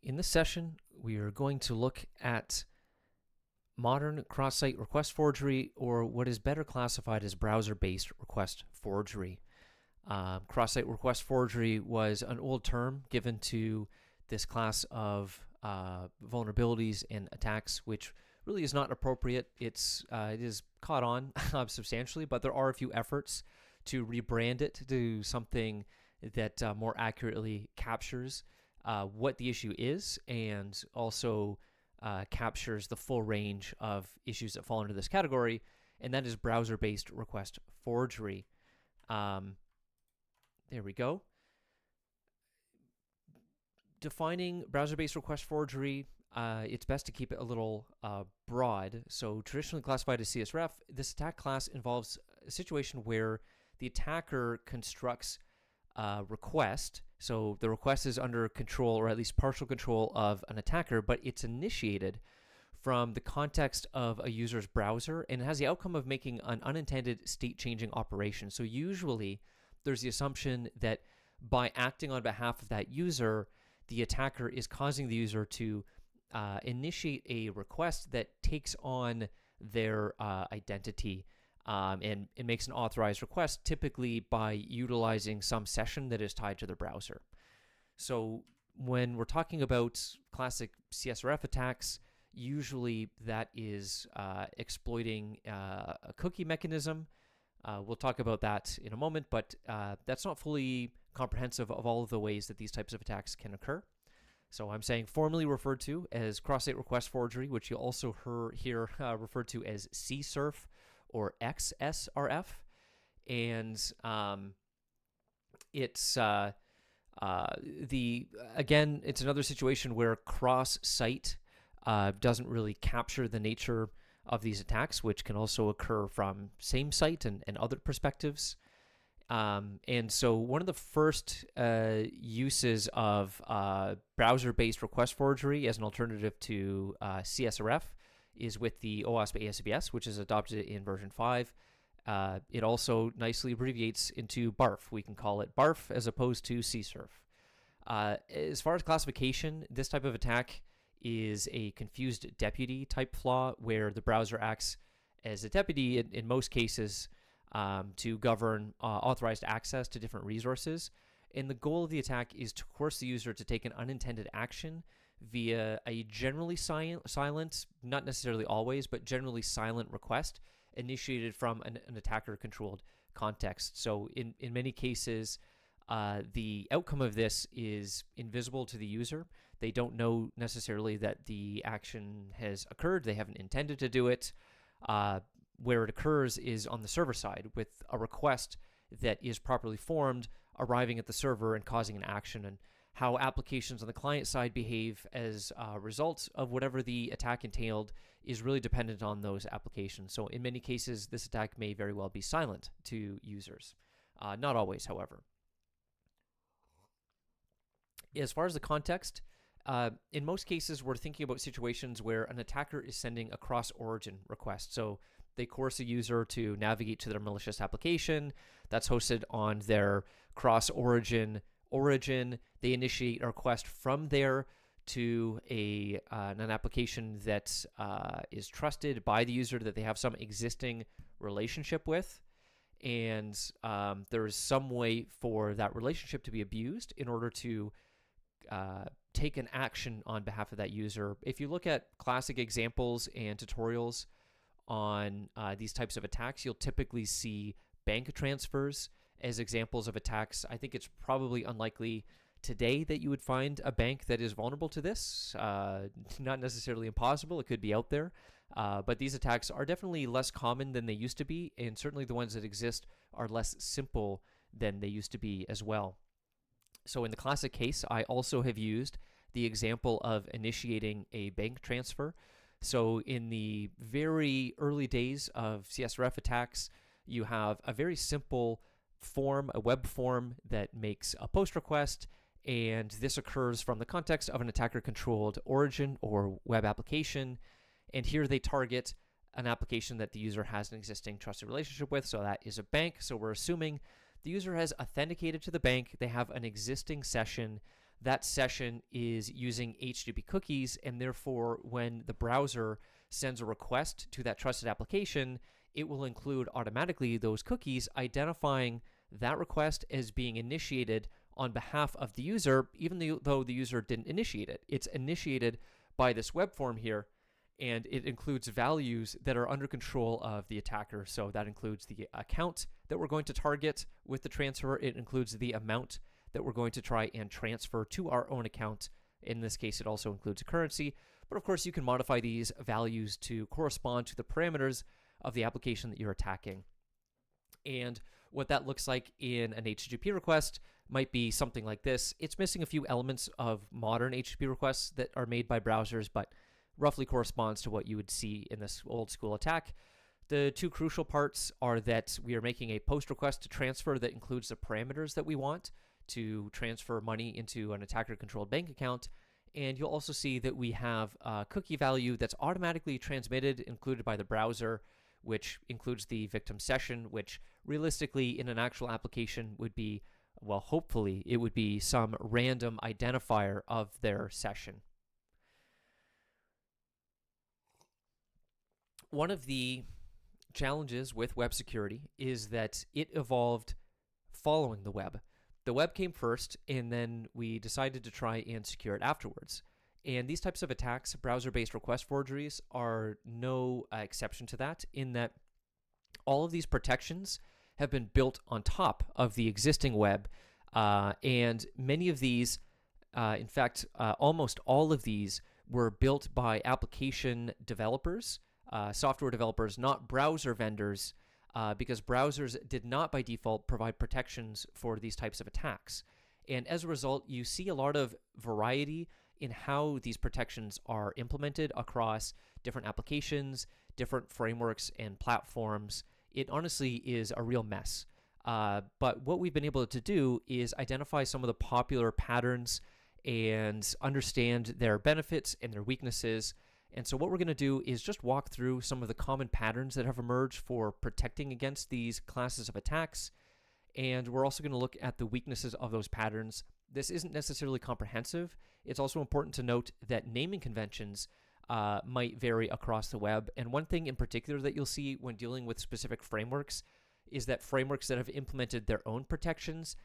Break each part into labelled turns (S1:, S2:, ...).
S1: In this session, we are going to look at modern cross-site request forgery, or what is better classified as browser-based request forgery. Cross-site request forgery was an old term given to this class of vulnerabilities and attacks, which really is not appropriate. It is caught on substantially, but there are a few efforts to rebrand it to something that more accurately captures what the issue is, and also captures the full range of issues that fall into this category, and that is browser-based request forgery. There we go. Defining browser-based request forgery, it's best to keep it a little broad. So traditionally classified as CSRF, this attack class involves a situation where the attacker constructs a request. So the request is under control, or at least partial control, of an attacker, but it's initiated from the context of a user's browser, and it has the outcome of making an unintended state-changing operation. So usually there's the assumption that by acting on behalf of that user, the attacker is causing the user to initiate a request that takes on their identity, and it makes an authorized request, typically by utilizing some session that is tied to their browser. So when we're talking about classic CSRF attacks, usually that is exploiting a cookie mechanism. We'll talk about that in a moment, but that's not fully comprehensive of all of the ways that these types of attacks can occur. So I'm saying formally referred to as cross-site request forgery, which you'll also hear referred to as CSRF or XSRF. And it's it's another situation where cross-site doesn't really capture the nature of these attacks, which can also occur from same site and other perspectives. And so one of the first uses of browser-based request forgery as an alternative to CSRF is with the OWASP ASBS, which is adopted in version 5. It also nicely abbreviates into BARF. We can call it BARF as opposed to CSRF. As far as classification, this type of attack is a confused deputy type flaw where the browser acts as a deputy in most cases to govern authorized access to different resources. And the goal of the attack is to coerce the user to take an unintended action via a generally silent, not necessarily always, but generally silent request initiated from an attacker-controlled context. So in many cases, the outcome of this is invisible to the user. They don't know necessarily that the action has occurred. They haven't intended to do it. Where it occurs is on the server side, with a request that is properly formed arriving at the server and causing an action. And how applications on the client side behave as a result of whatever the attack entailed is really dependent on those applications. So in many cases, this attack may very well be silent to users. Not always, however. As far as the context, in most cases, we're thinking about situations where an attacker is sending a cross-origin request. So they coerce a user to navigate to their malicious application that's hosted on their cross-origin origin. They initiate a request from there to an application that is trusted by the user, that they have some existing relationship with. And there is some way for that relationship to be abused in order to take an action on behalf of that user. If you look at classic examples and tutorials on these types of attacks, you'll typically see bank transfers as examples of attacks. I think it's probably unlikely today that you would find a bank that is vulnerable to this. Not necessarily impossible. It could be out there. But these attacks are definitely less common than they used to be, and certainly the ones that exist are less simple than they used to be as well. So in the classic case, I also have used the example of initiating a bank transfer. So in the very early days of CSRF attacks, you have a very simple form, a web form that makes a post request, and this occurs from the context of an attacker-controlled origin or web application. And here they target an application that the user has an existing trusted relationship with, so that is a bank. So we're assuming the user has authenticated to the bank, they have an existing session, that session is using HTTP cookies, and therefore when the browser sends a request to that trusted application, it will include automatically those cookies, identifying that request as being initiated on behalf of the user, even though the user didn't initiate it. It's initiated by this web form here, and it includes values that are under control of the attacker. So that includes the account that we're going to target with the transfer. It includes the amount that we're going to try and transfer to our own account. In this case, it also includes a currency. But of course, you can modify these values to correspond to the parameters of the application that you're attacking. And what that looks like in an HTTP request might be something like this. It's missing a few elements of modern HTTP requests that are made by browsers, but roughly corresponds to what you would see in this old school attack. The two crucial parts are that we are making a post request to transfer that includes the parameters that we want to transfer money into an attacker-controlled bank account. And you'll also see that we have a cookie value that's automatically transmitted, included by the browser, which includes the victim session, which realistically in an actual application would be, well, hopefully it would be some random identifier of their session. One of the challenges with web security is that it evolved following the web. The web came first, and then we decided to try and secure it afterwards. And these types of attacks, browser-based request forgeries, are no exception to that, in that all of these protections have been built on top of the existing web. And many of these, in fact, almost all of these were built by application developers, software developers, not browser vendors, because browsers did not by default provide protections for these types of attacks. And as a result, you see a lot of variety in how these protections are implemented across different applications, different frameworks, and platforms. It honestly is a real mess. But what we've been able to do is identify some of the popular patterns and understand their benefits and their weaknesses. And so what we're going to do is just walk through some of the common patterns that have emerged for protecting against these classes of attacks. And we're also going to look at the weaknesses of those patterns. This isn't necessarily comprehensive. It's also important to note that naming conventions might vary across the web. And one thing in particular that you'll see when dealing with specific frameworks is that frameworks that have implemented their own protections,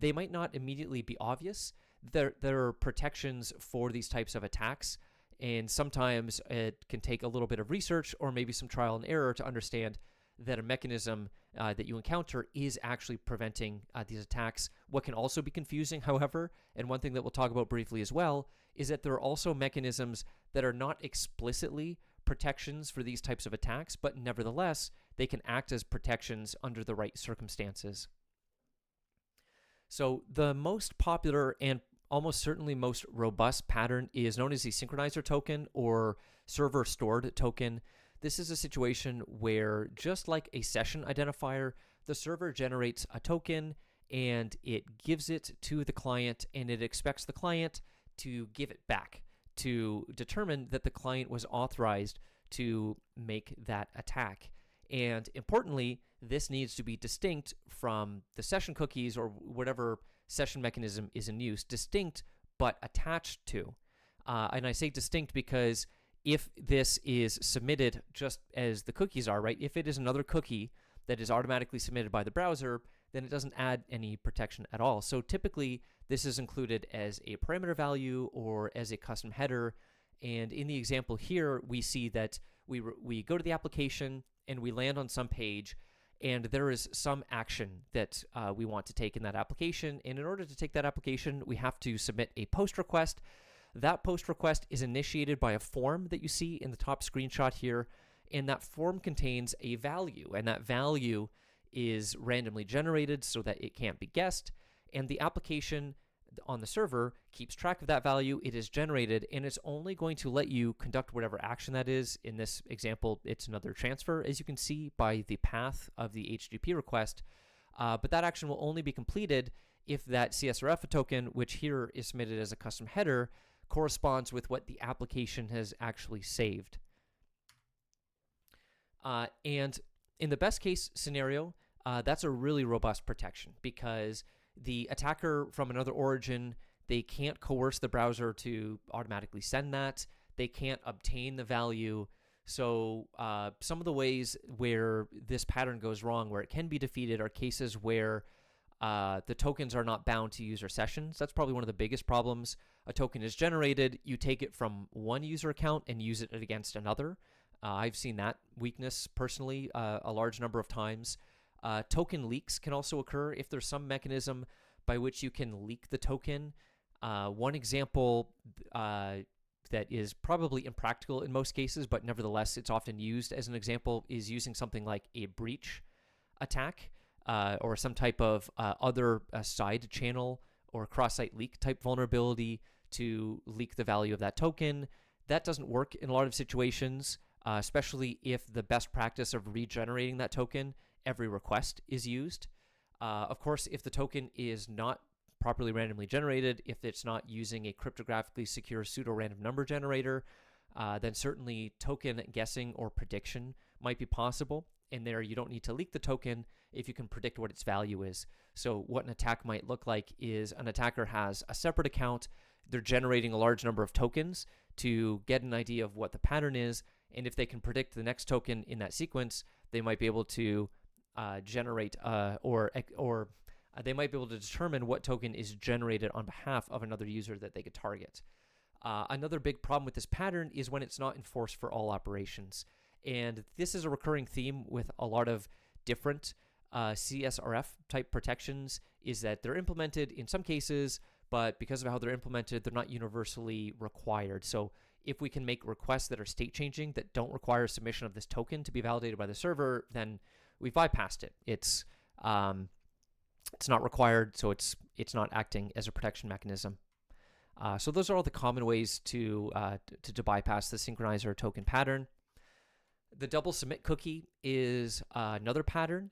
S1: they might not immediately be obvious. There are protections for these types of attacks. And sometimes it can take a little bit of research or maybe some trial and error to understand that a mechanism that you encounter is actually preventing these attacks. What can also be confusing, however, and one thing that we'll talk about briefly as well, is that there are also mechanisms that are not explicitly protections for these types of attacks, but nevertheless, they can act as protections under the right circumstances. So the most popular and almost certainly most robust pattern is known as the synchronizer token or server stored token. This is a situation where, just like a session identifier, the server generates a token and it gives it to the client, and it expects the client to give it back to determine that the client was authorized to make that attack. And importantly, this needs to be distinct from the session cookies or whatever session mechanism is in use, distinct but attached to. And I say distinct because if this is submitted just as the cookies are, right? If it is another cookie that is automatically submitted by the browser, then it doesn't add any protection at all. So typically, this is included as a parameter value or as a custom header. And in the example here, we see that we go to the application and we land on some page, and there is some action that we want to take in that application. And in order to take that application, we have to submit a post request. That post request is initiated by a form that you see in the top screenshot here, and that form contains a value, and that value is randomly generated so that it can't be guessed, and the application on the server keeps track of that value. It is generated, and it's only going to let you conduct whatever action that is. In this example, it's another transfer, as you can see by the path of the HTTP request, but that action will only be completed if that CSRF token, which here is submitted as a custom header, corresponds with what the application has actually saved. And in the best case scenario, that's a really robust protection because the attacker from another origin They can't coerce the browser to automatically send that. They can't obtain the value. So some of the ways where this pattern goes wrong, where it can be defeated, are cases where the tokens are not bound to user sessions. That's probably one of the biggest problems. A token is generated, you take it from one user account and use it against another. I've seen that weakness personally a large number of times. Token leaks can also occur if there's some mechanism by which you can leak the token. One example that is probably impractical in most cases, but nevertheless it's often used as an example, is using something like a breach attack or some type of other side channel or cross-site leak type vulnerability to leak the value of that token. That doesn't work in a lot of situations, especially if the best practice of regenerating that token every request is used. Of course, if the token is not properly randomly generated, if it's not using a cryptographically secure pseudo-random number generator, then certainly token guessing or prediction might be possible. And there you don't need to leak the token if you can predict what its value is. So what an attack might look like is an attacker has a separate account. They're generating a large number of tokens to get an idea of what the pattern is. And if they can predict the next token in that sequence, they might be able to generate or they might be able to determine what token is generated on behalf of another user that they could target. Another big problem with this pattern is when it's not enforced for all operations. And this is a recurring theme with a lot of different CSRF type protections, is that they're implemented in some cases, but because of how they're implemented, they're not universally required. So if we can make requests that are state changing that don't require submission of this token to be validated by the server, then we've bypassed it. It's not required, so it's not acting as a protection mechanism. So those are all the common ways to bypass the synchronizer token pattern. The double submit cookie is another pattern.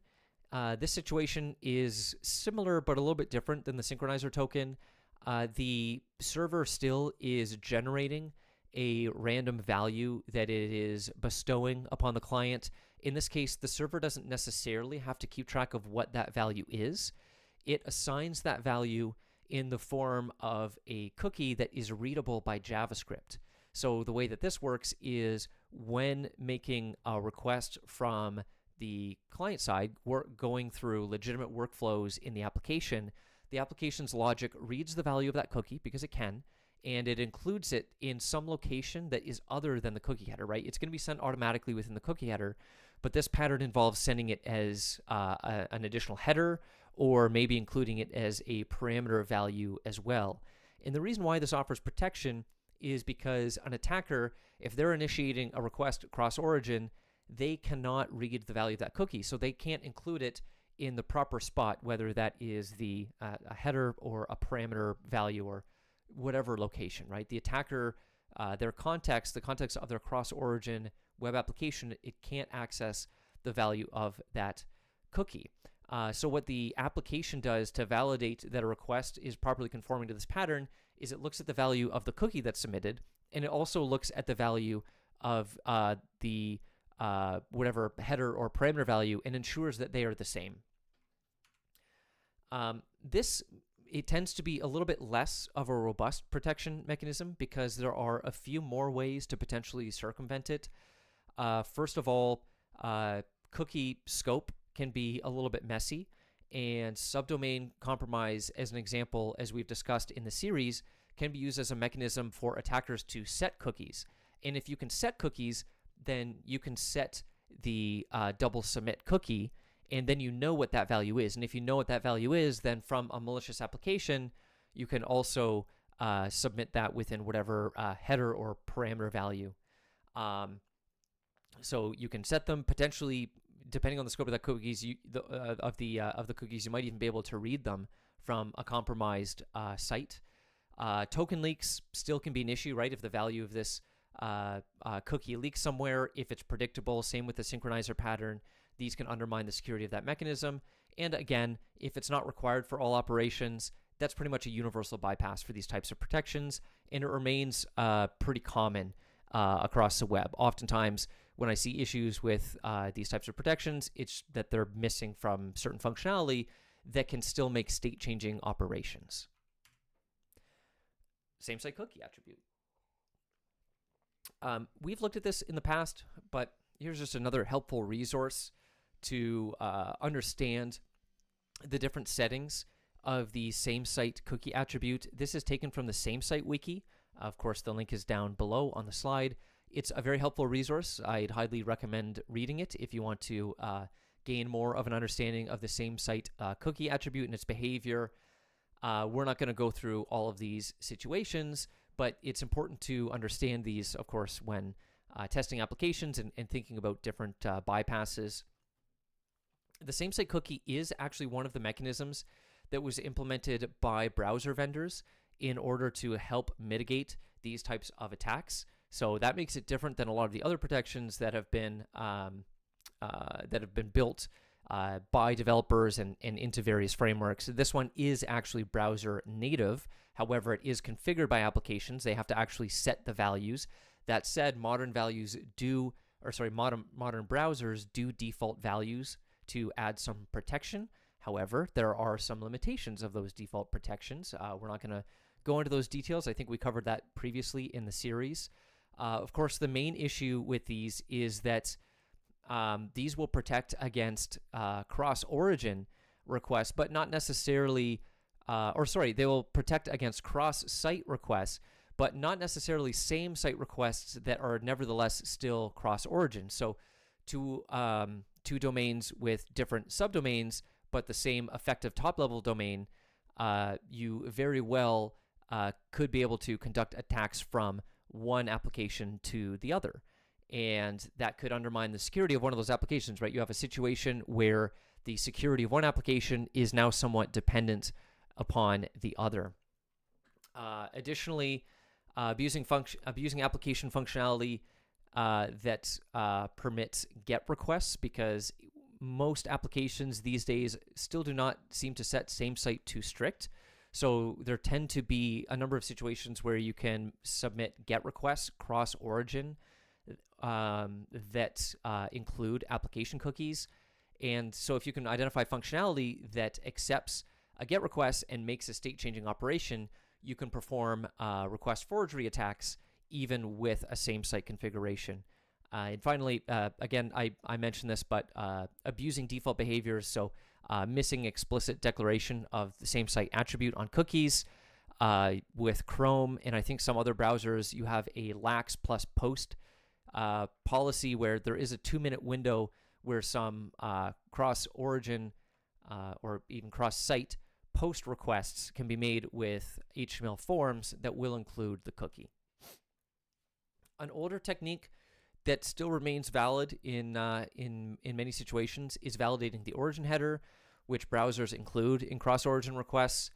S1: This situation is similar but a little bit different than the synchronizer token. The server still is generating a random value that it is bestowing upon the client. In this case, the server doesn't necessarily have to keep track of what that value is. It assigns that value in the form of a cookie that is readable by JavaScript. So the way that this works is when making a request from the client side, going through legitimate workflows in the application's logic reads the value of that cookie because it can, and it includes it in some location that is other than the cookie header, right? It's going to be sent automatically within the cookie header, but this pattern involves sending it as an additional header, or maybe including it as a parameter value as well. And the reason why this offers protection is because an attacker, if they're initiating a request across origin, they cannot read the value of that cookie. So they can't include it in the proper spot, whether that is a header or a parameter value or whatever location, right? The attacker, the context of their cross-origin web application, it can't access the value of that cookie. So what the application does to validate that a request is properly conforming to this pattern is it looks at the value of the cookie that's submitted, and it also looks at the value of the whatever header or parameter value and ensures that they are the same. It tends to be a little bit less of a robust protection mechanism because there are a few more ways to potentially circumvent it. First of all, cookie scope can be a little bit messy, and subdomain compromise, as an example, as we've discussed in the series, can be used as a mechanism for attackers to set cookies. And if you can set cookies, then you can set the double submit cookie, and then you know what that value is. And if you know what that value is, then from a malicious application, you can also submit that within whatever header or parameter value. So you can set them potentially, depending on the scope of the cookies, of the cookies, you might even be able to read them from a compromised site. Token leaks still can be an issue, right? If the value of this cookie leaks somewhere, if it's predictable, same with the synchronizer pattern, these can undermine the security of that mechanism. And again, if it's not required for all operations, that's pretty much a universal bypass for these types of protections, and it remains pretty common across the web. Oftentimes, when I see issues with these types of protections, it's that they're missing from certain functionality that can still make state-changing operations. same-site cookie attribute. We've looked at this in the past, but here's just another helpful resource to understand the different settings of the same-site cookie attribute. This is taken from the same-site wiki. Of course, the link is down below on the slide. It's a very helpful resource. I'd highly recommend reading it if you want to gain more of an understanding of the same-site cookie attribute and its behavior. We're not going to go through all of these situations, but it's important to understand these, of course, when testing applications and thinking about different bypasses. The same-site cookie is actually one of the mechanisms that was implemented by browser vendors in order to help mitigate these types of attacks. So that makes it different than a lot of the other protections that have been built by developers and into various frameworks. This one is actually browser native. However, it is configured by applications. They have to actually set the values. That said, modern browsers do default values to add some protection. However, there are some limitations of those default protections. We're not going to go into those details. I think we covered that previously in the series. Of course, the main issue with these is that these will protect against cross-origin requests, but not necessarily, they will protect against cross-site requests, but not necessarily same-site requests that are nevertheless still cross-origin. So two domains with different subdomains, but the same effective top-level domain, you very well could be able to conduct attacks from one application to the other. And that could undermine the security of one of those applications, right? You have a situation where the security of one application is now somewhat dependent upon the other. Additionally, abusing application functionality that permits GET requests, because most applications these days still do not seem to set same-site to strict. So there tend to be a number of situations where you can submit GET requests cross-origin that include application cookies. And so if you can identify functionality that accepts a GET request and makes a state-changing operation, you can perform request forgery attacks even with a same-site configuration. And finally, again, I mentioned this, but abusing default behaviors, so missing explicit declaration of the same-site attribute on cookies. With Chrome and I think some other browsers, you have a lax plus post policy where there is a 2-minute window where some cross-origin or even cross-site post requests can be made with HTML forms that will include the cookie. An older technique that still remains valid in many situations is validating the origin header, which browsers include in cross-origin requests.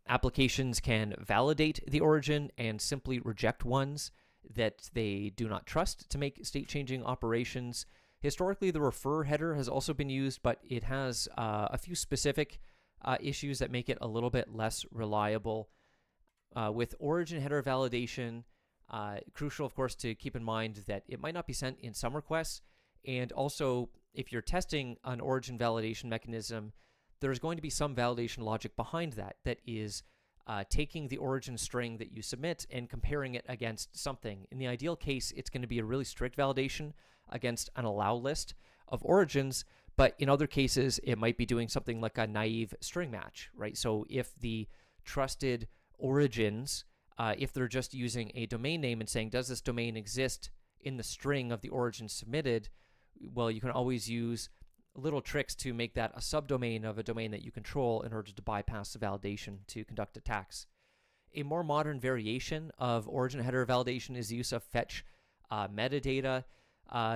S1: Applications can validate the origin and simply reject ones that they do not trust to make state-changing operations. Historically, the refer header has also been used, but it has a few specific issues that make it a little bit less reliable. With origin header validation, crucial, of course, to keep in mind that it might not be sent in some requests. And also, if you're testing an origin validation mechanism, there's going to be some validation logic behind that is taking the origin string that you submit and comparing it against something. In the ideal case, it's going to be a really strict validation against an allow list of origins, but in other cases, it might be doing something like a naive string match, right? So if the trusted origins, if they're just using a domain name and saying, does this domain exist in the string of the origin submitted? Well, you can always use little tricks to make that a subdomain of a domain that you control in order to bypass the validation to conduct attacks. A more modern variation of origin header validation is the use of fetch metadata.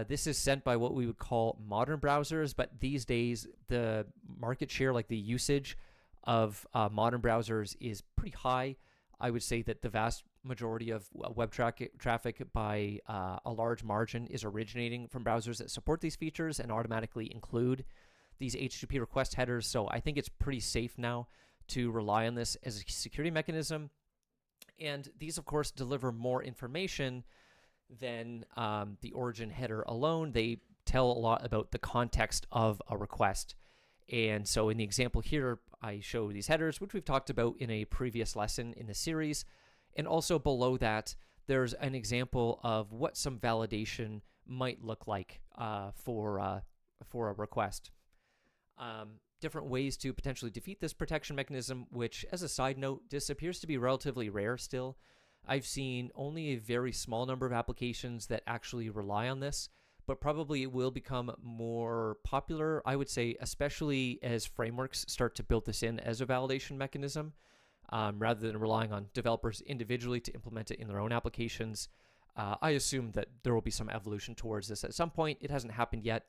S1: This is sent by what we would call modern browsers, but these days the market share, like the usage of modern browsers, is pretty high. I would say that the vast majority of web traffic by a large margin is originating from browsers that support these features and automatically include these HTTP request headers. So I think it's pretty safe now to rely on this as a security mechanism. And these, of course, deliver more information than the origin header alone. They tell a lot about the context of a request. And so in the example here, I show these headers, which we've talked about in a previous lesson in the series. And also below that, there's an example of what some validation might look like for a request. Different ways to potentially defeat this protection mechanism, which, as a side note, this appears to be relatively rare still. I've seen only a very small number of applications that actually rely on this, but probably it will become more popular, I would say, especially as frameworks start to build this in as a validation mechanism, rather than relying on developers individually to implement it in their own applications. I assume that there will be some evolution towards this at some point. It hasn't happened yet,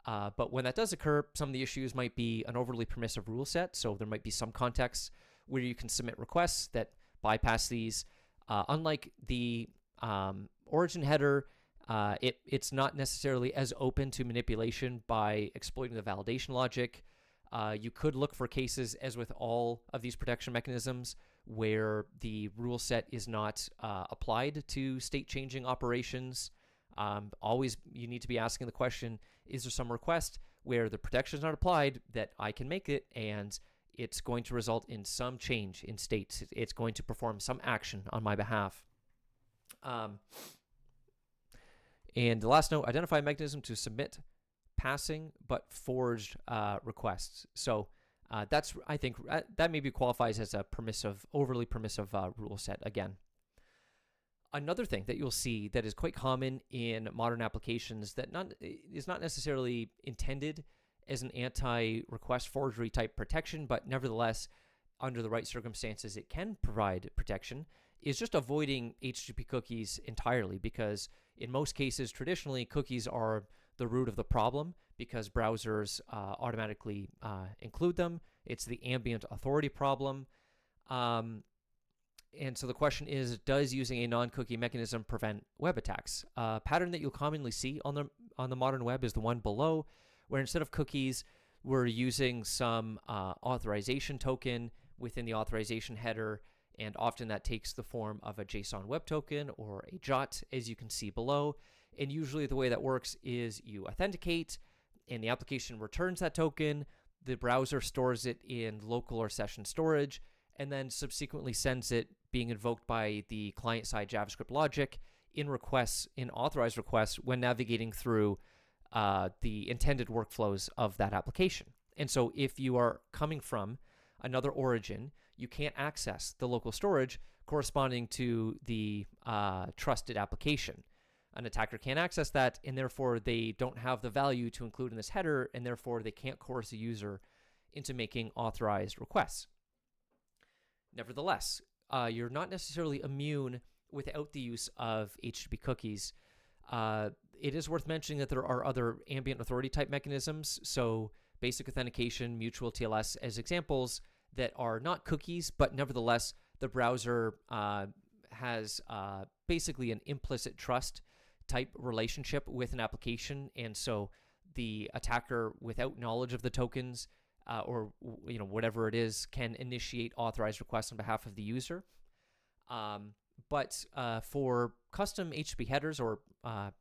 S1: but when that does occur, some of the issues might be an overly permissive rule set, so there might be some contexts where you can submit requests that bypass these. Unlike the origin header, it's not necessarily as open to manipulation by exploiting the validation logic. You could look for cases, as with all of these protection mechanisms, where the rule set is not applied to state-changing operations. Always, you need to be asking the question, is there some request where the protection is not applied that I can make it, and it's going to result in some change in state. It's going to perform some action on my behalf. And the last note, identify a mechanism to submit passing but forged requests. So that's, I think, that maybe qualifies as a permissive, overly permissive rule set again. Another thing that you'll see that is quite common in modern applications that is not necessarily intended as an anti-request forgery type protection, but nevertheless, under the right circumstances, it can provide protection, is just avoiding HTTP cookies entirely, because in most cases, traditionally, cookies are the root of the problem because browsers automatically include them. It's the ambient authority problem. And so the question is, does using a non-cookie mechanism prevent web attacks? A pattern that you'll commonly see on the modern web is the one below, where instead of cookies, we're using some authorization token within the authorization header, and often that takes the form of a JSON web token or a JOT, as you can see below. And usually the way that works is you authenticate, and the application returns that token, the browser stores it in local or session storage, and then subsequently sends it, being invoked by the client-side JavaScript logic, in authorized requests when navigating through the intended workflows of that application. And so if you are coming from another origin, you can't access the local storage corresponding to the trusted application. An attacker can't access that, and therefore they don't have the value to include in this header, and therefore they can't coerce a user into making authorized requests. Nevertheless, you're not necessarily immune without the use of HTTP cookies. It is worth mentioning that there are other ambient authority type mechanisms, so basic authentication, mutual TLS as examples that are not cookies, but nevertheless, the browser has basically an implicit trust type relationship with an application, and so the attacker, without knowledge of the tokens or whatever it is, can initiate authorized requests on behalf of the user. But for custom HTTP headers or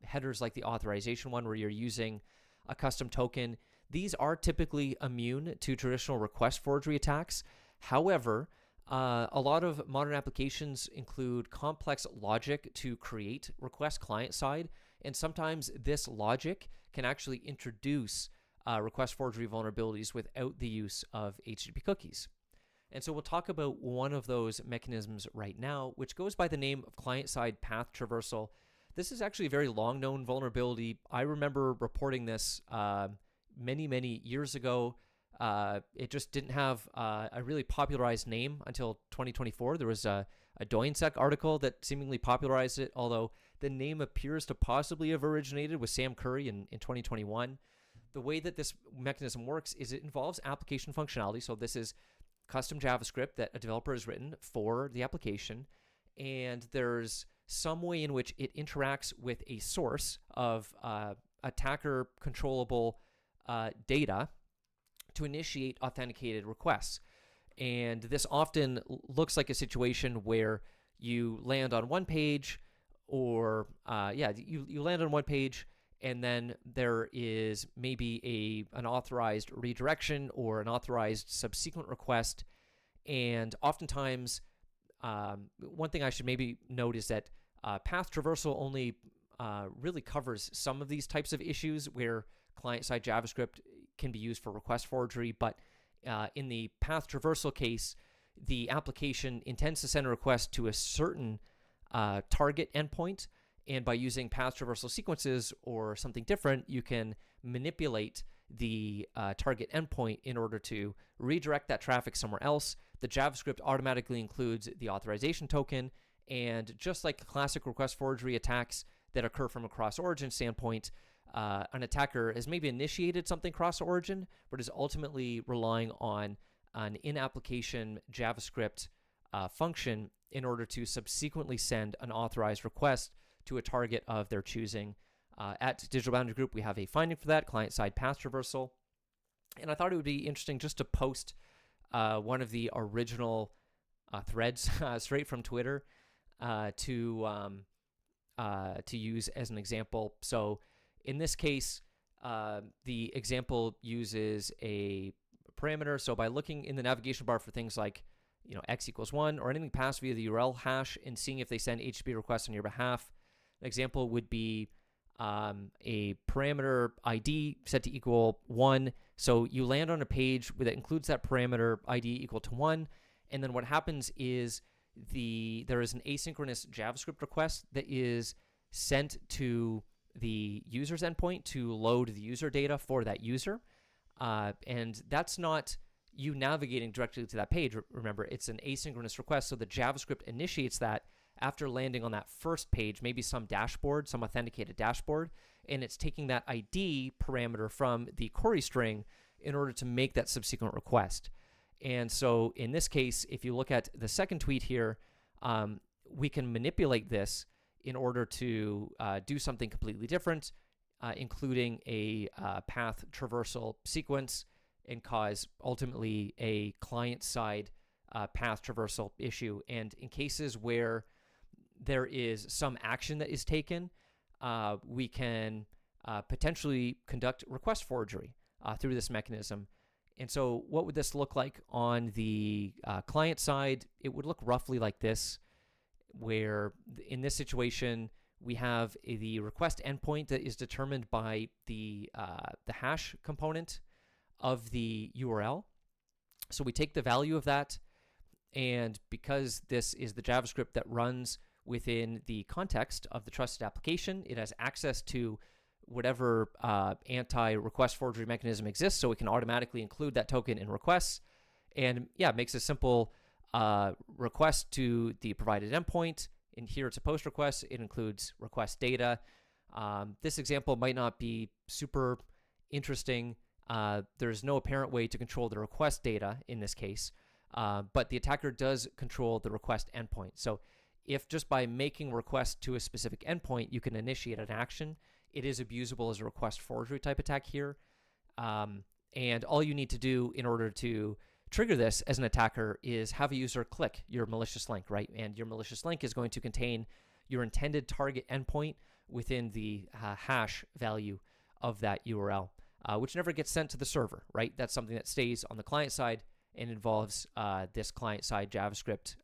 S1: headers like the authorization one where you're using a custom token, these are typically immune to traditional request forgery attacks. However, a lot of modern applications include complex logic to create request client side, and sometimes this logic can actually introduce request forgery vulnerabilities without the use of HTTP cookies. And so we'll talk about one of those mechanisms right now, which goes by the name of client-side path traversal. This is actually a very long-known vulnerability. I remember reporting this many, many years ago. It just didn't have a really popularized name until 2024. There was a Doinsec article that seemingly popularized it, although the name appears to possibly have originated with Sam Curry in 2021. The way that this mechanism works is it involves application functionality. So this is custom JavaScript that a developer has written for the application, and there's some way in which it interacts with a source of attacker controllable data to initiate authenticated requests. And this often looks like a situation where you land on one page, or you land on one page, and then there is maybe an authorized redirection or an authorized subsequent request. And oftentimes one thing I should maybe note is that path traversal only really covers some of these types of issues where client-side JavaScript can be used for request forgery, but in the path traversal case, the application intends to send a request to a certain target endpoint, and by using path traversal sequences or something different, you can manipulate the target endpoint in order to redirect that traffic somewhere else. The JavaScript automatically includes the authorization token, and just like classic request forgery attacks that occur from a cross-origin standpoint, an attacker has maybe initiated something cross-origin, but is ultimately relying on an in-application JavaScript function in order to subsequently send an authorized request to a target of their choosing. At Digital Boundary Group, we have a finding for that, client-side path traversal. And I thought it would be interesting just to post one of the original threads straight from Twitter to use as an example. So in this case, the example uses a parameter. So by looking in the navigation bar for things like x equals 1 or anything passed via the URL hash and seeing if they send HTTP requests on your behalf, an example would be a parameter ID set to equal 1. So you land on a page that includes that parameter ID equal to 1. And then what happens is there is an asynchronous JavaScript request that is sent to the user's endpoint to load the user data for that user. And that's not you navigating directly to that page. Remember, it's an asynchronous request. So the JavaScript initiates that after landing on that first page, maybe some dashboard, some authenticated dashboard, and it's taking that ID parameter from the query string in order to make that subsequent request. And so in this case, if you look at the second tweet here, we can manipulate this in order to do something completely different, including a path traversal sequence, and cause ultimately a client-side path traversal issue. And in cases where there is some action that is taken, we can potentially conduct request forgery through this mechanism. And so what would this look like on the client side? It would look roughly like this, where in this situation, we have the request endpoint that is determined by the hash component of the URL. So we take the value of that, and because this is the JavaScript that runs within the context of the trusted application, it has access to whatever anti-request forgery mechanism exists, so it can automatically include that token in requests. And yeah, it makes a simple request to the provided endpoint. And here it's a post request. It includes request data. This example might not be super interesting. There's no apparent way to control the request data in this case, but the attacker does control the request endpoint. So if just by making requests to a specific endpoint, you can initiate an action, it is abusable as a request forgery type attack here. And all you need to do in order to trigger this as an attacker is have a user click your malicious link, right? And your malicious link is going to contain your intended target endpoint within the hash value of that URL, which never gets sent to the server, right? That's something that stays on the client side and involves this client-side JavaScript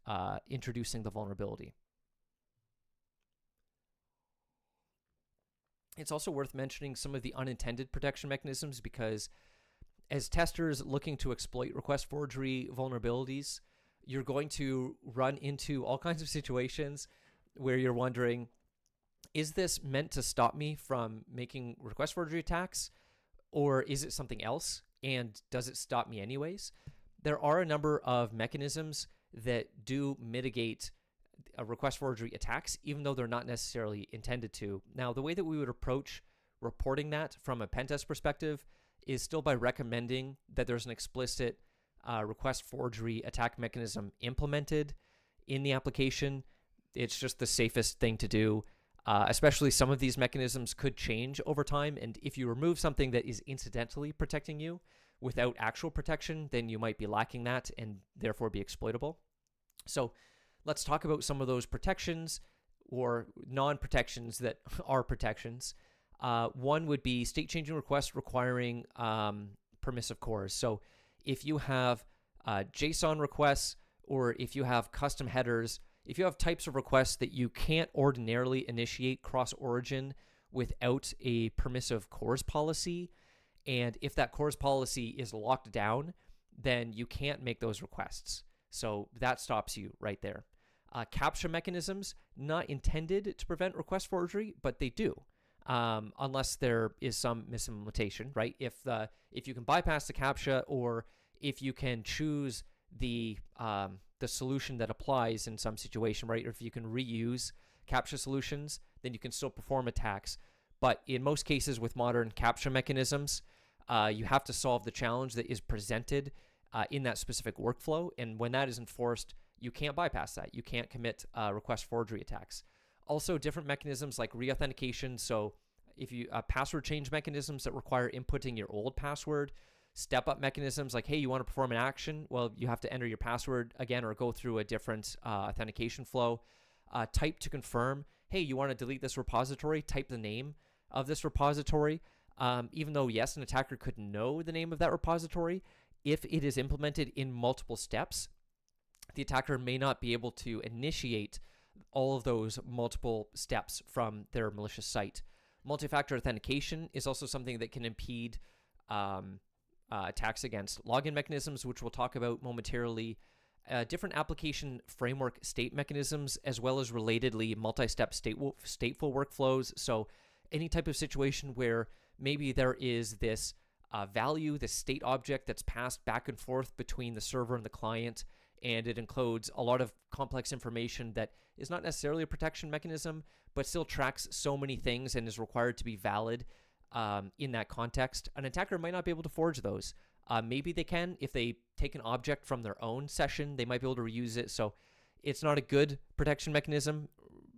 S1: introducing the vulnerability. It's also worth mentioning some of the unintended protection mechanisms, because as testers looking to exploit request forgery vulnerabilities, you're going to run into all kinds of situations where you're wondering, is this meant to stop me from making request forgery attacks, or is it something else, and does it stop me anyways? There are a number of mechanisms that do mitigate request forgery attacks, even though they're not necessarily intended to. Now, the way that we would approach reporting that from a pen test perspective is still by recommending that there's an explicit request forgery attack mechanism implemented in the application. It's just the safest thing to do. Especially some of these mechanisms could change over time, and if you remove something that is incidentally protecting you without actual protection, then you might be lacking that and therefore be exploitable. So let's talk about some of those protections or non-protections that are protections. One would be state-changing requests requiring permissive cores. So if you have JSON requests or if you have custom headers, if you have types of requests that you can't ordinarily initiate cross-origin without a permissive CORS policy, and if that CORS policy is locked down, then you can't make those requests. So that stops you right there. CAPTCHA mechanisms, not intended to prevent request forgery, but they do, unless there is some misimplementation, right? If you can bypass the CAPTCHA, or if you can choose the solution that applies in some situation, right? Or if you can reuse CAPTCHA solutions, then you can still perform attacks. But in most cases with modern CAPTCHA mechanisms, you have to solve the challenge that is presented in that specific workflow. And when that is enforced, you can't bypass that. You can't commit request forgery attacks. Also, different mechanisms like reauthentication. So if you password change mechanisms that require inputting your old password, step-up mechanisms like, hey, you want to perform an action? Well, you have to enter your password again or go through a different authentication flow. Type to confirm, hey, you want to delete this repository? Type the name of this repository. Even though, yes, an attacker could know the name of that repository, if it is implemented in multiple steps, the attacker may not be able to initiate all of those multiple steps from their malicious site. Multi-factor authentication is also something that can impede attacks against login mechanisms, which we'll talk about momentarily. Different application framework state mechanisms, as well as relatedly multi-step stateful workflows. So any type of situation where maybe there is this value, this state object that's passed back and forth between the server and the client, and it encodes a lot of complex information that is not necessarily a protection mechanism, but still tracks so many things and is required to be valid in that context. An attacker might not be able to forge those. Maybe they can. If they take an object from their own session, they might be able to reuse it. So it's not a good protection mechanism.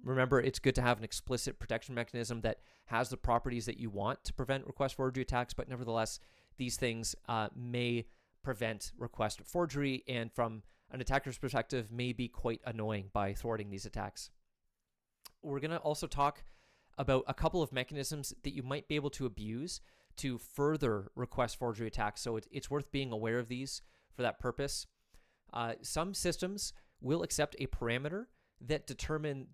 S1: Remember, it's good to have an explicit protection mechanism that has the properties that you want to prevent request forgery attacks, but nevertheless, these things may prevent request forgery, and from an attacker's perspective, may be quite annoying by thwarting these attacks. We're going to also talk about a couple of mechanisms that you might be able to abuse to further request forgery attacks, so it's worth being aware of these for that purpose. Some systems will accept a parameter that determine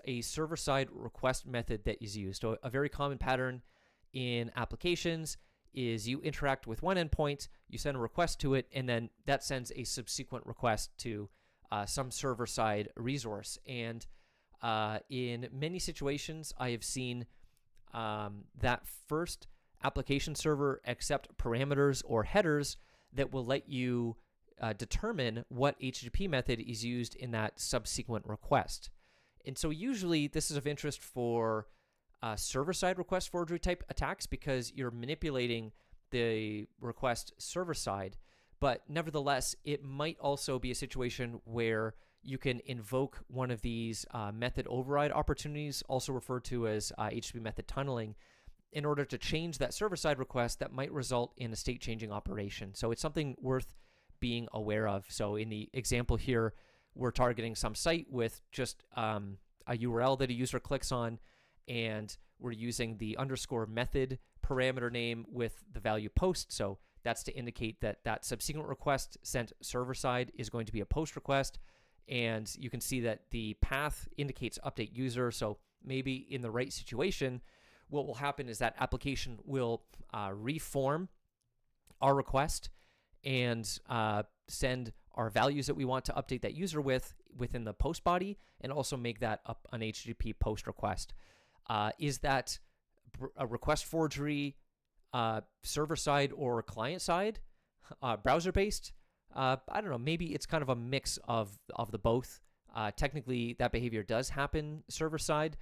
S1: a server-side request method that is used. So a very common pattern in applications is you interact with one endpoint, you send a request to it, and then that sends a subsequent request to some server-side resource. And in many situations, I have seen that first application server accept parameters or headers that will let you determine what HTTP method is used in that subsequent request. And so usually this is of interest for server-side request forgery type attacks because you're manipulating the request server-side, but nevertheless, it might also be a situation where you can invoke one of these method override opportunities, also referred to as HTTP method tunneling, in order to change that server-side request that might result in a state-changing operation. So it's something worth being aware of. So in the example here, we're targeting some site with just a URL that a user clicks on, and we're using the underscore method parameter name with the value post. So that's to indicate that that subsequent request sent server-side is going to be a post request. And you can see that the path indicates update user. So maybe in the right situation, what will happen is that application will reform our request and send our values that we want to update that user with within the post body, and also make that up an HTTP post request. Is that a request forgery server-side or client-side, browser-based? I don't know. Maybe it's kind of a mix of the both. Technically, that behavior does happen server-side,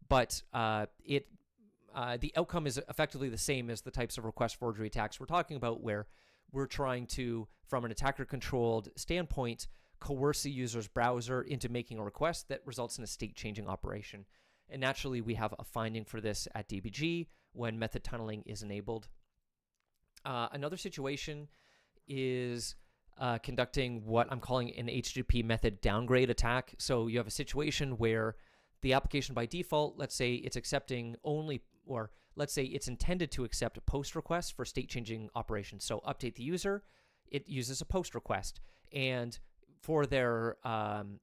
S1: but the outcome is effectively the same as the types of request forgery attacks we're talking about, where we're trying to, from an attacker-controlled standpoint, coerce the user's browser into making a request that results in a state-changing operation. And naturally, we have a finding for this at DBG when method tunneling is enabled. Another situation is conducting what I'm calling an HTTP method downgrade attack. So you have a situation where the application by default, let's say it's accepting only, or let's say it's intended to accept a post request for state-changing operations. So update the user, it uses a post request. And for their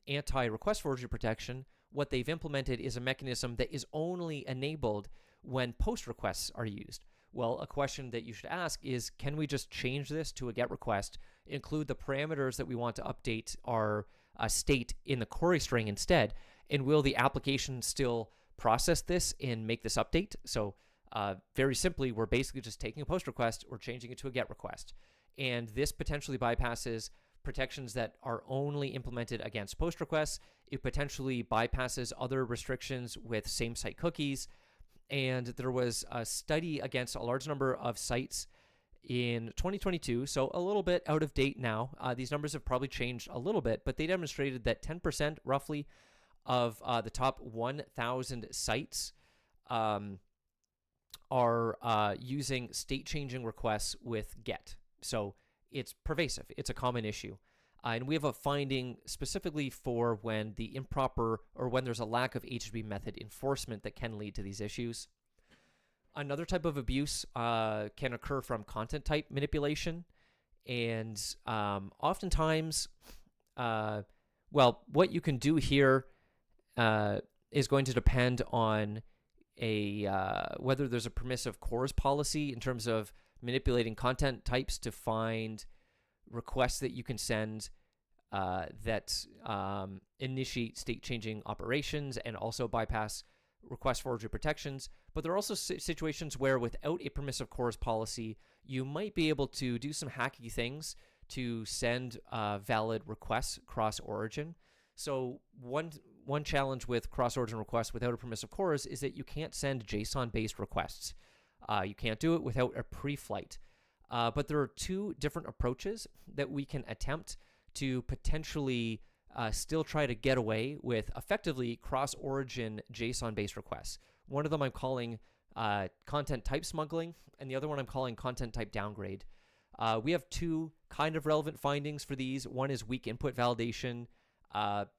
S1: anti-request forgery protection, what they've implemented is a mechanism that is only enabled when post requests are used. Well, a question that you should ask is, can we just change this to a GET request, include the parameters that we want to update our state in the query string instead, and will the application still process this and make this update? So very simply, we're basically just taking a post request or changing it to a GET request. And this potentially bypasses protections that are only implemented against post requests. It potentially bypasses other restrictions with same-site cookies. And there was a study against a large number of sites in 2022, so a little bit out of date now. These numbers have probably changed a little bit, but they demonstrated that 10% roughly of the top 1,000 sites are using state-changing requests with GET. So it's pervasive. It's a common issue. And we have a finding specifically for when the improper or when there's a lack of HTTP method enforcement that can lead to these issues. Another type of abuse can occur from content type manipulation. And oftentimes, well, what you can do here is going to depend on whether there's a permissive CORS policy in terms of manipulating content types to find requests that you can send that initiate state-changing operations and also bypass request forgery protections. But there are also situations where without a permissive CORS policy, you might be able to do some hacky things to send valid requests cross-origin. So one challenge with cross-origin requests without a permissive CORS is that you can't send JSON-based requests. You can't do it without a pre-flight. But there are two different approaches that we can attempt to potentially still try to get away with effectively cross-origin JSON-based requests. One of them I'm calling content type smuggling, and the other one I'm calling content type downgrade. We have two kind of relevant findings for these. One is weak input validation,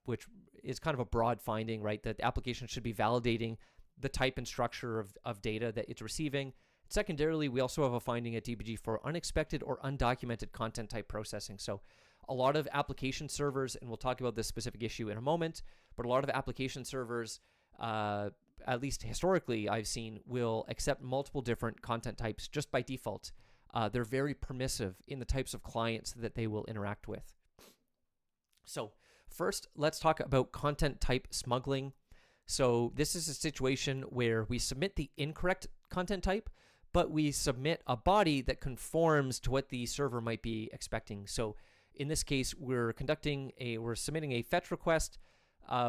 S1: which is kind of a broad finding, right? That the application should be validating the type and structure of data that it's receiving. Secondarily, we also have a finding at DBG for unexpected or undocumented content type processing. So a lot of application servers, and we'll talk about this specific issue in a moment, but a lot of application servers, at least historically I've seen, will accept multiple different content types just by default. They're very permissive in the types of clients that they will interact with. So first, let's talk about content type smuggling. So this is a situation where we submit the incorrect content type, but we submit a body that conforms to what the server might be expecting. So in this case, we're submitting a fetch request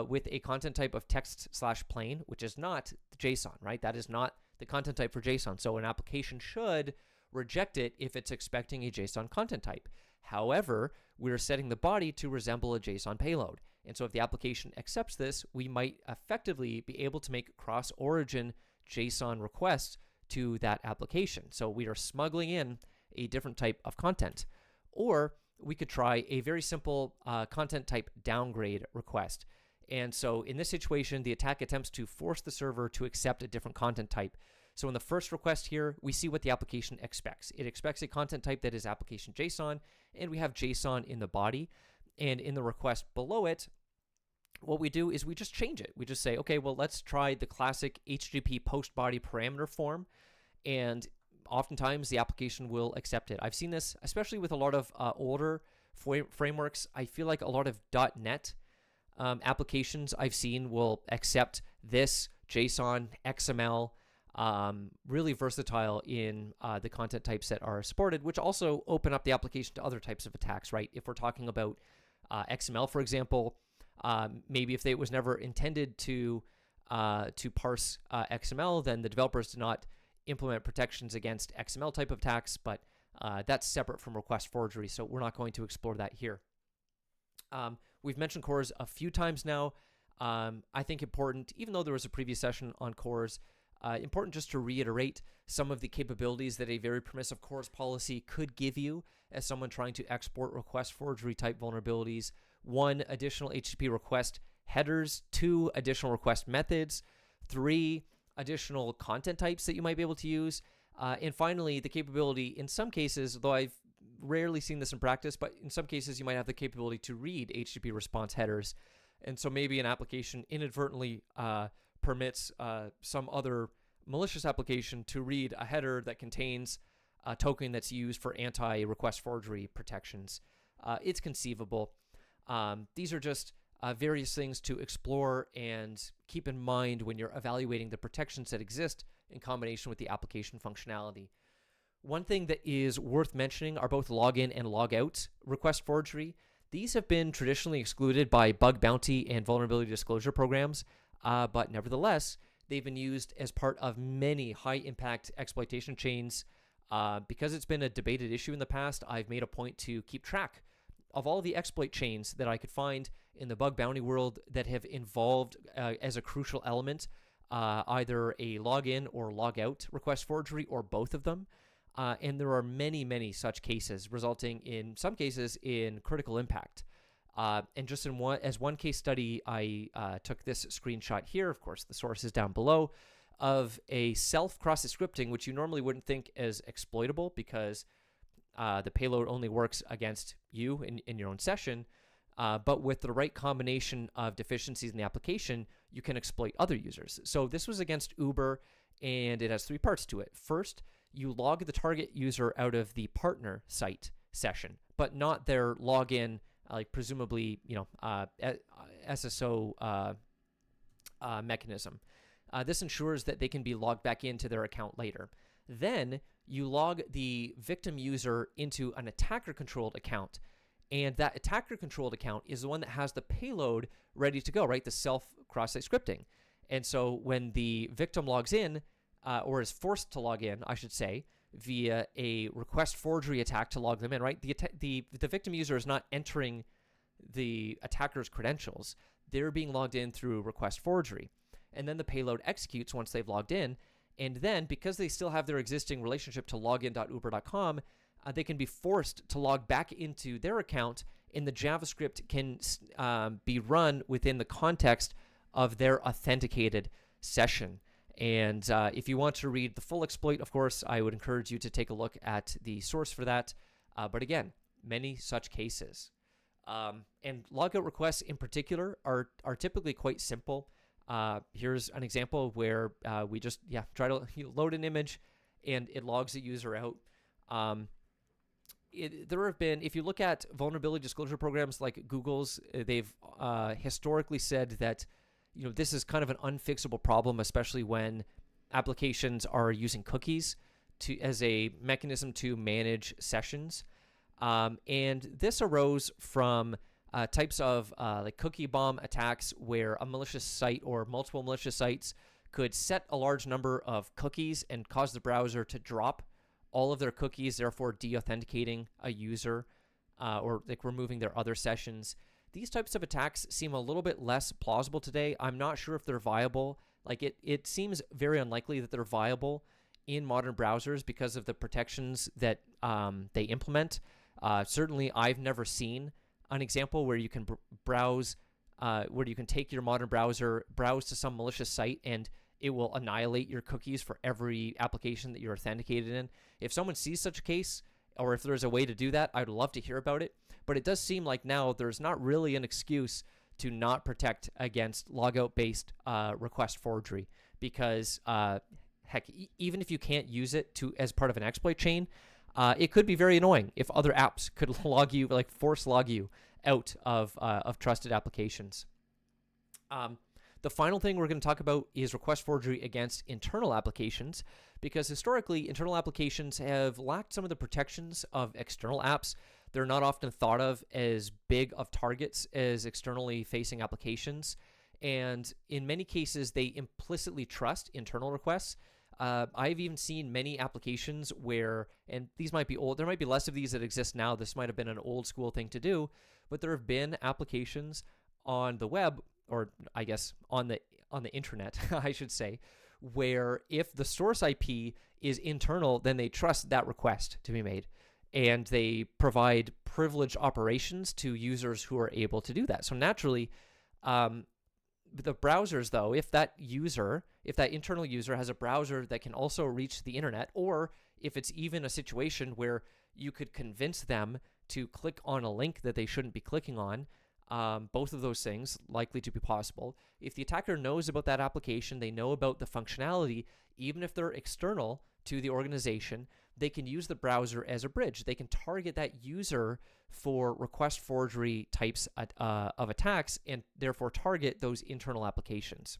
S1: with a content type of text/plain, which is not JSON, right? That is not the content type for JSON. So an application should reject it if it's expecting a JSON content type. However, we're setting the body to resemble a JSON payload. And so if the application accepts this, we might effectively be able to make cross-origin JSON requests to that application. So we are smuggling in a different type of content. Or we could try a very simple content type downgrade request. And so in this situation, the attack attempts to force the server to accept a different content type. So in the first request here, we see what the application expects. It expects a content type that is application JSON, and we have JSON in the body. And in the request below it, what we do is we just change it. We just say, okay, well, let's try the classic HTTP post body parameter form. And oftentimes the application will accept it. I've seen this, especially with a lot of older frameworks. I feel like a lot of .NET applications I've seen will accept this JSON, XML, really versatile in the content types that are supported, which also open up the application to other types of attacks, right? If we're talking about XML, for example, maybe if it was never intended to parse XML, then the developers did not implement protections against XML type of attacks, but that's separate from request forgery, so we're not going to explore that here. We've mentioned CORS a few times now. I think important, even though there was a previous session on CORS, important just to reiterate some of the capabilities that a very permissive CORS policy could give you as someone trying to export request forgery type vulnerabilities. 1, additional HTTP request headers. 2, additional request methods. 3, additional content types that you might be able to use. And finally, the capability, in some cases, though I've rarely seen this in practice, but in some cases you might have the capability to read HTTP response headers. And so maybe an application inadvertently permits some other malicious application to read a header that contains a token that's used for anti-request forgery protections. It's conceivable. These are just various things to explore and keep in mind when you're evaluating the protections that exist in combination with the application functionality. One thing that is worth mentioning are both login and logout request forgery. These have been traditionally excluded by bug bounty and vulnerability disclosure programs, but nevertheless, they've been used as part of many high-impact exploitation chains. Because it's been a debated issue in the past, I've made a point to keep track of all the exploit chains that I could find in the bug bounty world that have involved as a crucial element either a login or logout request forgery or both of them. And there are many, many such cases, resulting in some cases in critical impact. And just as one case study, I took this screenshot here. Of course, the source is down below, of a self cross-site scripting, which you normally wouldn't think as exploitable because the payload only works against you in your own session. But with the right combination of deficiencies in the application, you can exploit other users. So this was against Uber, and it has three parts to it. First, you log the target user out of the partner site session, but not their login, like presumably, SSO mechanism. This ensures that they can be logged back into their account later. Then you log the victim user into an attacker-controlled account, and that attacker-controlled account is the one that has the payload ready to go, right? The self-cross-site scripting. And so when the victim logs in, or is forced to log in, I should say, via a request forgery attack to log them in, right? The victim user is not entering the attacker's credentials. They're being logged in through request forgery. And then the payload executes once they've logged in. And then, because they still have their existing relationship to login.uber.com, they can be forced to log back into their account, and the JavaScript can be run within the context of their authenticated session. And if you want to read the full exploit, of course, I would encourage you to take a look at the source for that. But again, many such cases. And logout requests in particular are typically quite simple. Here's an example where we just try to load an image and it logs the user out. There have been, if you look at vulnerability disclosure programs like Google's, they've historically said that this is kind of an unfixable problem, especially when applications are using cookies as a mechanism to manage sessions. And this arose from types of like cookie bomb attacks where a malicious site or multiple malicious sites could set a large number of cookies and cause the browser to drop all of their cookies, therefore de-authenticating a user or like removing their other sessions. These types of attacks seem a little bit less plausible today. I'm not sure if they're viable. Like it seems very unlikely that they're viable in modern browsers because of the protections that they implement. Certainly, I've never seen an example where you can browse, where you can take your modern browser, browse to some malicious site, and it will annihilate your cookies for every application that you're authenticated in. If someone sees such a case, or if there's a way to do that, I'd love to hear about it. But it does seem like now there's not really an excuse to not protect against logout-based request forgery because, heck, even if you can't use it as part of an exploit chain, it could be very annoying if other apps could log you, like force log you out of trusted applications. The final thing we're going to talk about is request forgery against internal applications, because historically, internal applications have lacked some of the protections of external apps. They're not often thought of as big of targets as externally facing applications, and in many cases, they implicitly trust internal requests. I've even seen many applications where, and these might be old, there might be less of these that exist now. This might have been an old school thing to do, but there have been applications on the web, or I guess on the internet, I should say, where if the source IP is internal, then they trust that request to be made. And they provide privileged operations to users who are able to do that. So naturally, the browsers, though, if that internal user has a browser that can also reach the internet, or if it's even a situation where You could convince them to click on a link that they shouldn't be clicking on. Both of those things likely to be possible. If the attacker knows about that application, they know about the functionality, even if they're external to the organization, they can use the browser as a bridge. They can target that user for request forgery types of attacks and therefore target those internal applications.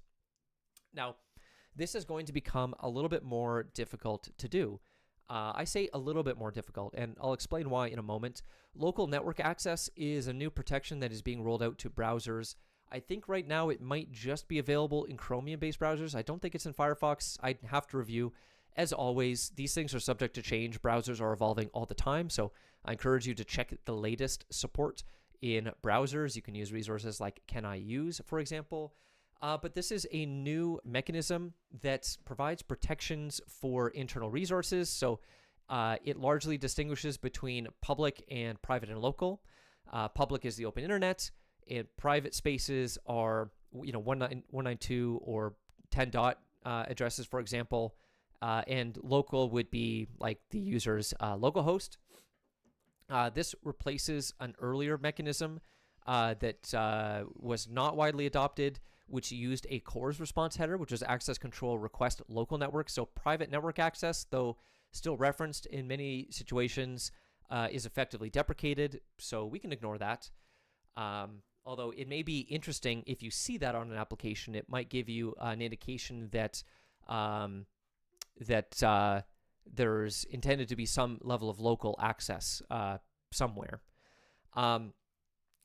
S1: Now, this is going to become a little bit more difficult to do. I say a little bit more difficult, and I'll explain why in a moment. Local network access is a new protection that is being rolled out to browsers. I think right now it might just be available in Chromium-based browsers. I don't think it's in Firefox. I'd have to review. As always, these things are subject to change. Browsers are evolving all the time, so I encourage you to check the latest support in browsers. You can use resources like Can I Use, for example. But this is a new mechanism that provides protections for internal resources. So it largely distinguishes between public and private and local. Public is the open internet, and private spaces are 192 or 10 dot addresses, for example. And local would be like the user's local host. This replaces an earlier mechanism that was not widely adopted, which used a CORS response header, which is access control request local network. So private network access, though still referenced in many situations, is effectively deprecated. So we can ignore that. Although it may be interesting if you see that on an application, it might give you an indication that there's intended to be some level of local access somewhere.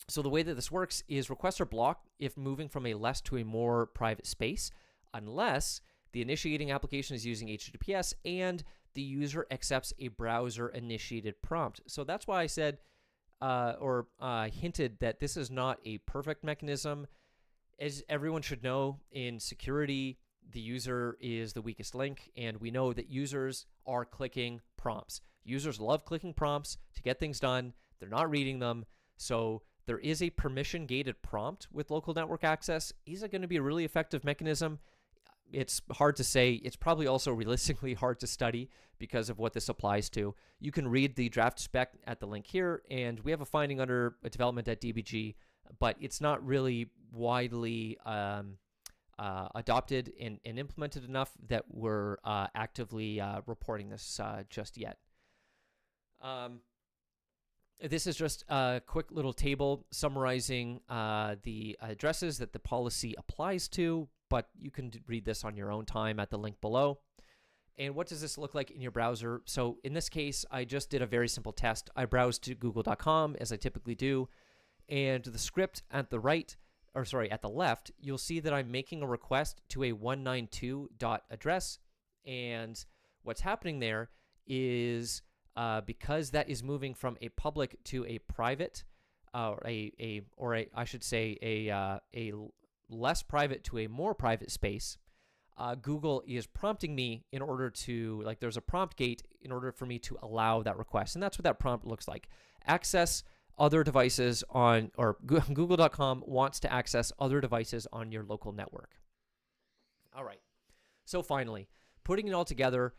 S1: So the way that this works is requests are blocked if moving from a less to a more private space, unless the initiating application is using HTTPS and the user accepts a browser-initiated prompt. So that's why I said hinted that this is not a perfect mechanism. As everyone should know, in security, the user is the weakest link, and we know that users are clicking prompts. Users love clicking prompts to get things done. They're not reading them. So there is a permission-gated prompt with local network access. Is it going to be a really effective mechanism? It's hard to say. It's probably also realistically hard to study because of what this applies to. You can read the draft spec at the link here, and we have a finding under development at DBG, but it's not really widely adopted and implemented enough that we're actively reporting this just yet. This is just a quick little table summarizing the addresses that the policy applies to, but you can read this on your own time at the link below. And what does this look like in your browser? So in this case, I just did a very simple test. I browsed to google.com as I typically do, and the script at the at the left, you'll see that I'm making a request to a 192 dot address, and what's happening there is because that is moving from a public to a private, a less private to a more private space, Google is prompting me in order to, there's a prompt gate in order for me to allow that request. And that's what that prompt looks like. Access other devices on, or Google.com wants to access other devices on your local network. All right. So finally, putting it all together,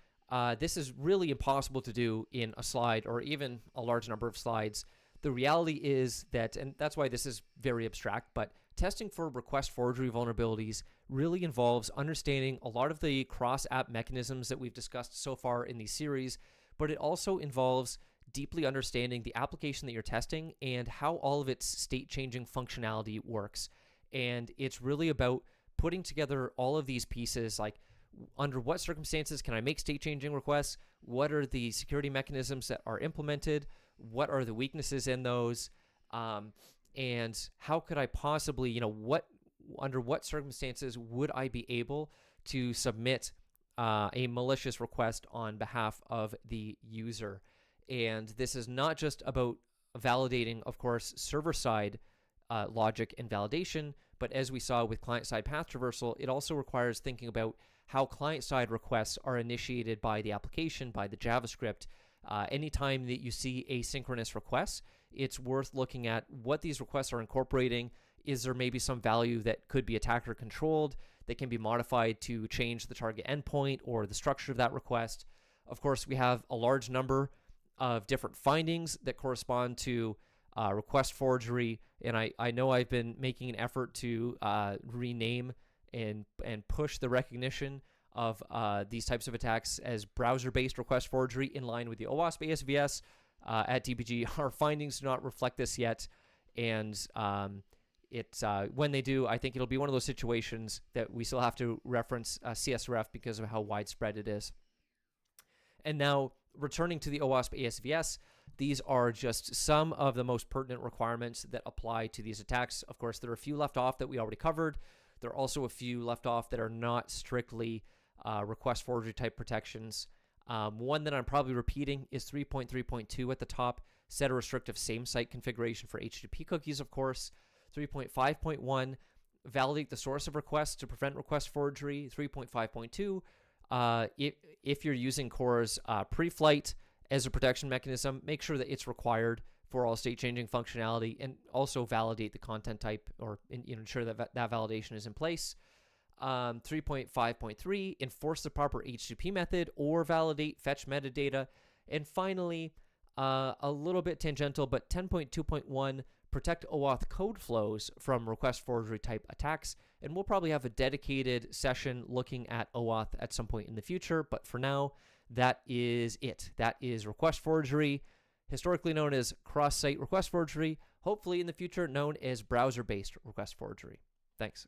S1: this is really impossible to do in a slide or even a large number of slides. The reality is that, and that's why this is very abstract, but testing for request forgery vulnerabilities really involves understanding a lot of the cross-app mechanisms that we've discussed so far in these series, but it also involves deeply understanding the application that you're testing and how all of its state-changing functionality works. And it's really about putting together all of these pieces, like under what circumstances can I make state-changing requests? What are the security mechanisms that are implemented? What are the weaknesses in those? And how could I possibly, under what circumstances would I be able to submit a malicious request on behalf of the user? And this is not just about validating, of course, server-side logic and validation, but as we saw with client-side path traversal, it also requires thinking about how client-side requests are initiated by the application, by the JavaScript. Anytime that you see asynchronous requests, it's worth looking at what these requests are incorporating. Is there maybe some value that could be attacker controlled that can be modified to change the target endpoint or the structure of that request? Of course, we have a large number of different findings that correspond to request forgery. And I know I've been making an effort to rename and push the recognition of these types of attacks as browser-based request forgery in line with the OWASP ASVS. At DPG, our findings do not reflect this yet, and when they do, I think it'll be one of those situations that we still have to reference CSRF because of how widespread it is. And now, returning to the OWASP ASVS, these are just some of the most pertinent requirements that apply to these attacks. Of course, there are a few left off that we already covered. There are also a few left off that are not strictly request forgery type protections. One that I'm probably repeating is 3.3.2 at the top, set a restrictive same-site configuration for HTTP cookies, of course. 3.5.1, validate the source of request to prevent request forgery. 3.5.2, if you're using Core's pre-flight as a protection mechanism, make sure that it's required for all state-changing functionality, and also validate the content type, or ensure that that validation is in place. 3.5.3, enforce the proper HTTP method or validate fetch metadata. And finally, a little bit tangential, but 10.2.1, protect OAuth code flows from request forgery type attacks. And we'll probably have a dedicated session looking at OAuth at some point in the future. But for now, that is it. That is request forgery, historically known as cross-site request forgery, hopefully in the future known as browser-based request forgery. Thanks.